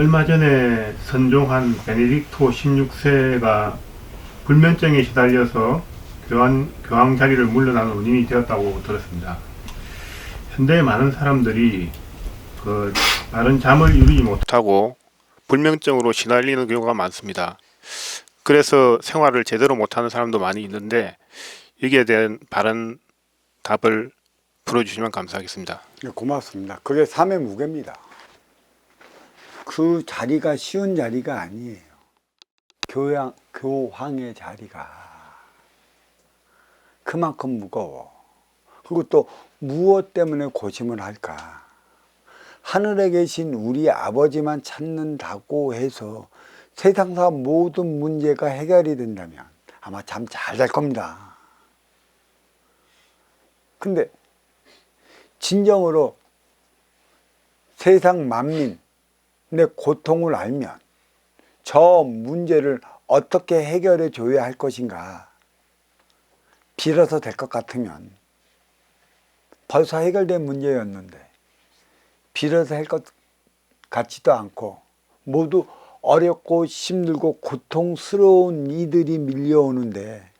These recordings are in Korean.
얼마 전에 선종한 베네딕토 16세가 불면증에 시달려서 교황 자리를 물러나는 운임이 되었다고 들었습니다. 현대 많은 사람들이 바른 잠을 이루지 못하고 불면증으로 시달리는 경우가 많습니다. 그래서 생활을 제대로 못하는 사람도 많이 있는데 여기에 대한 바른 답을 풀어주시면 감사하겠습니다. 네, 고맙습니다. 그게 삶의 무게입니다. 그 자리가 쉬운 자리가 아니에요. 교황의 자리가 그만큼 무거워. 그리고 또 무엇 때문에 고심을 할까? 하늘에 계신 우리 아버지만 찾는다고 해서 세상사 모든 문제가 해결이 된다면 아마 잠 잘 잘 겁니다. 근데 진정으로 세상 만민의 고통을 알면 저 문제를 어떻게 해결해 줘야 할 것인가 빌어서 될 것 같으면 벌써 해결된 문제였는데 빌어서 할 것 같지도 않고 모두 어렵고 힘들고 고통스러운 이들이 밀려오는데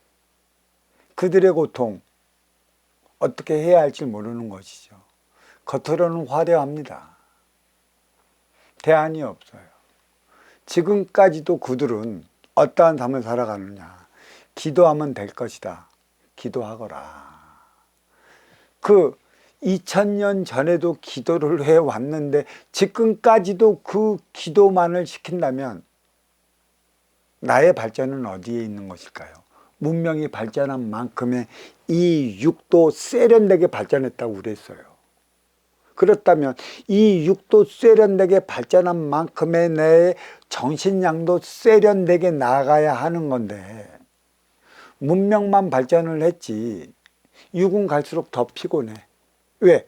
그들의 고통 어떻게 해야 할지 모르는 것이죠. 겉으로는 화려합니다. 대안이 없어요. 지금까지도 그들은 어떠한 삶을 살아가느냐. 기도하면 될 것이다. 기도하거라. 2000년 전에도 기도를 해왔는데 지금까지도 그 기도만을 시킨다면 나의 발전은 어디에 있는 것일까요? 문명이 발전한 만큼의 이 육도 세련되게 발전했다고 그랬어요. 그렇다면 이 육도 세련되게 발전한 만큼의 내 정신량도 세련되게 나아가야 하는 건데 문명만 발전을 했지 육은 갈수록 더 피곤해. 왜?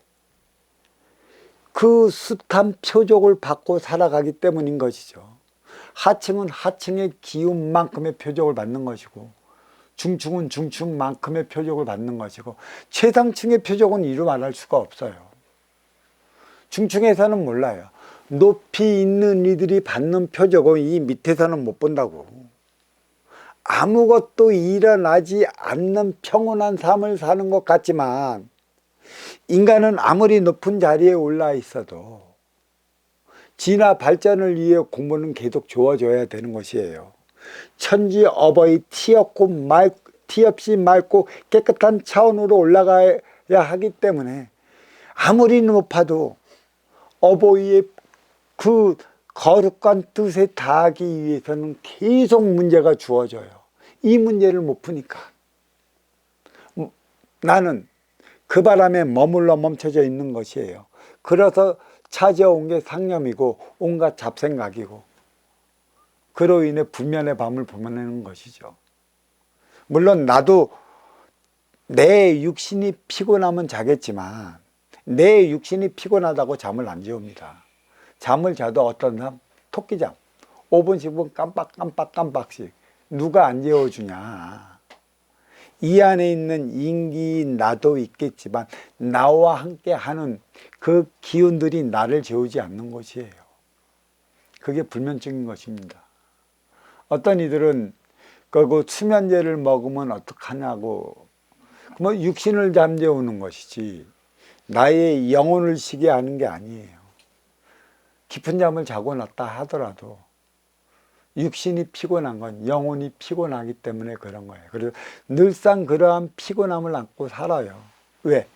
그 숱한 표적을 받고 살아가기 때문인 것이죠. 하층은 하층의 기운만큼의 표적을 받는 것이고 중층은 중층만큼의 표적을 받는 것이고 최상층의 표적은 이루 말할 수가 없어요. 중층에서는 몰라요. 높이 있는 이들이 받는 표적은 이 밑에서는 못 본다고. 아무것도 일어나지 않는 평온한 삶을 사는 것 같지만 인간은 아무리 높은 자리에 올라 있어도 진화 발전을 위해 공부는 계속 주어져야 되는 것이에요. 천지 어버이 티 없이 맑고 깨끗한 차원으로 올라가야 하기 때문에 아무리 높아도 어버이의 그 거룩한 뜻에 닿기 위해서는 계속 문제가 주어져요. 이 문제를 못 푸니까 나는 그 바람에 머물러 멈춰져 있는 것이에요. 그래서 찾아온 게 상념이고 온갖 잡생각이고 그로 인해 불면의 밤을 보내는 것이죠. 물론 나도 내 육신이 피곤하면 자겠지만 내 육신이 피곤하다고 잠을 안 재웁니다. 잠을 자도 어떤 사람 토끼잠 5분 10분 깜빡씩 누가 안 재워주냐. 이 안에 있는 인기인 나도 있겠지만 나와 함께 하는 그 기운들이 나를 재우지 않는 것이에요. 그게 불면증인 것입니다. 어떤 이들은 그 수면제를 먹으면 어떡하냐고 뭐 육신을 잠재우는 것이지 나의 영혼을 쉬게 하는 게 아니에요. 깊은 잠을 자고 났다 하더라도 육신이 피곤한 건 영혼이 피곤하기 때문에 그런 거예요. 그래서 늘상 그러한 피곤함을 안고 살아요. 왜?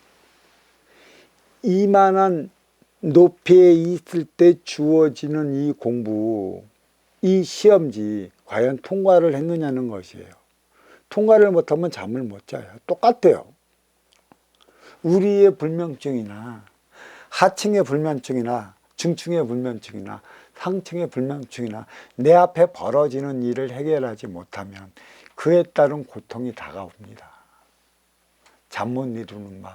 이만한 높이에 있을 때 주어지는 이 공부, 이 시험지 과연 통과를 했느냐는 것이에요. 통과를 못하면 잠을 못 자요. 똑같아요. 우리의 불면증이나 하층의 불면증이나 중층의 불면증이나 상층의 불면증이나 내 앞에 벌어지는 일을 해결하지 못하면 그에 따른 고통이 다가옵니다. 잠 못 이루는 밤,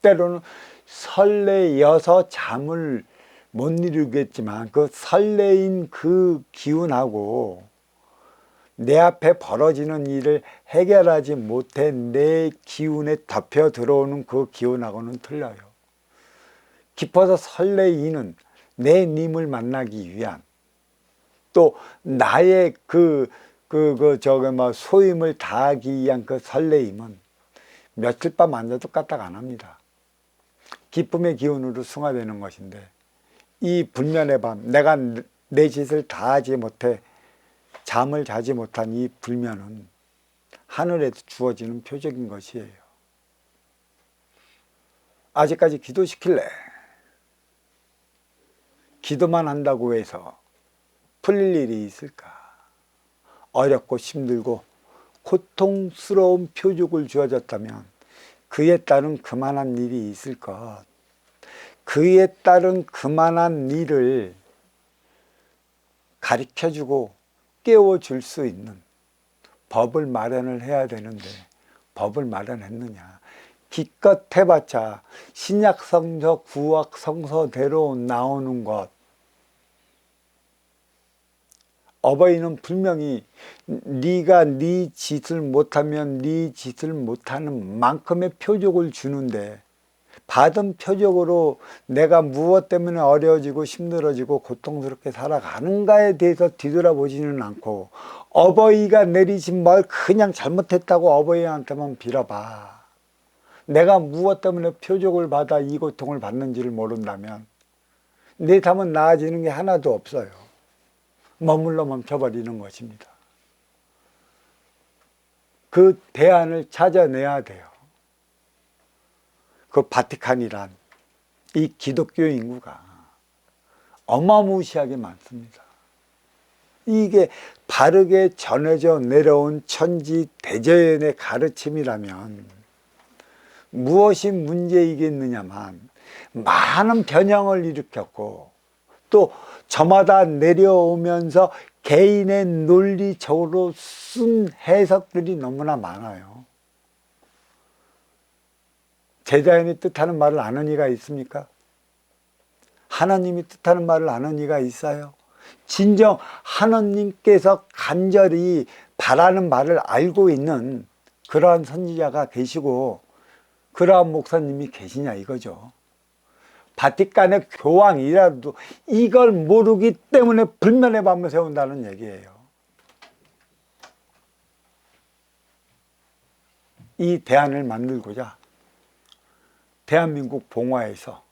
때로는 설레여서 잠을 못 이루겠지만 그 설레인 그 기운하고 내 앞에 벌어지는 일을 해결하지 못해 내 기운에 덮여 들어오는 그 기운하고는 틀려요. 깊어서 설레이는 내 님을 만나기 위한 또 나의 소임을 다하기 위한 그 설레임은 며칠 밤 앉아도 까딱 안 합니다. 기쁨의 기운으로 승화되는 것인데, 이 불면의 밤, 내가 내 짓을 다하지 못해 잠을 자지 못한 이 불면은 하늘에서 주어지는 표적인 것이에요. 아직까지 기도시킬래? 기도만 한다고 해서 풀릴 일이 있을까? 어렵고 힘들고 고통스러운 표적을 주어졌다면 그에 따른 그만한 일이 있을 것. 그에 따른 그만한 일을 가르쳐주고 깨워줄 수 있는 법을 마련을 해야 되는데 법을 마련했느냐. 기껏 해봤자 신약성서 구약성서대로 나오는 것. 어버이는 분명히 네가 네 짓을 못하면 네 짓을 못하는 만큼의 표적을 주는데, 받은 표적으로 내가 무엇 때문에 어려워지고 힘들어지고 고통스럽게 살아가는가에 대해서 뒤돌아보지는 않고, 어버이가 내리신 뭘 그냥 잘못했다고 어버이한테만 빌어봐. 내가 무엇 때문에 표적을 받아 이 고통을 받는지를 모른다면 내 삶은 나아지는 게 하나도 없어요. 머물러 멈춰버리는 것입니다. 그 대안을 찾아내야 돼요. 그 바티칸이란 이 기독교 인구가 어마무시하게 많습니다. 이게 바르게 전해져 내려온 천지 대저연의 가르침이라면 무엇이 문제이겠느냐만, 많은 변형을 일으켰고 또 저마다 내려오면서 개인의 논리적으로 쓴 해석들이 너무나 많아요. 제자연이 뜻하는 말을 아는 이가 있습니까? 하나님이 뜻하는 말을 아는 이가 있어요? 진정 하나님께서 간절히 바라는 말을 알고 있는 그러한 선지자가 계시고 그러한 목사님이 계시냐 이거죠. 바티칸의 교황이라도 이걸 모르기 때문에 불면의 밤을 세운다는 얘기예요. 이 대안을 만들고자 대한민국 봉화에서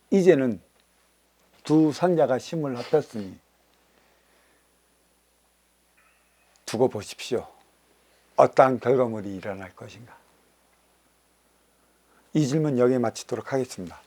이제는 두 선자가 힘을 합쳤으니 두고 보십시오. 어떠한 결과물이 일어날 것인가. 이 질문 여기에 마치도록 하겠습니다.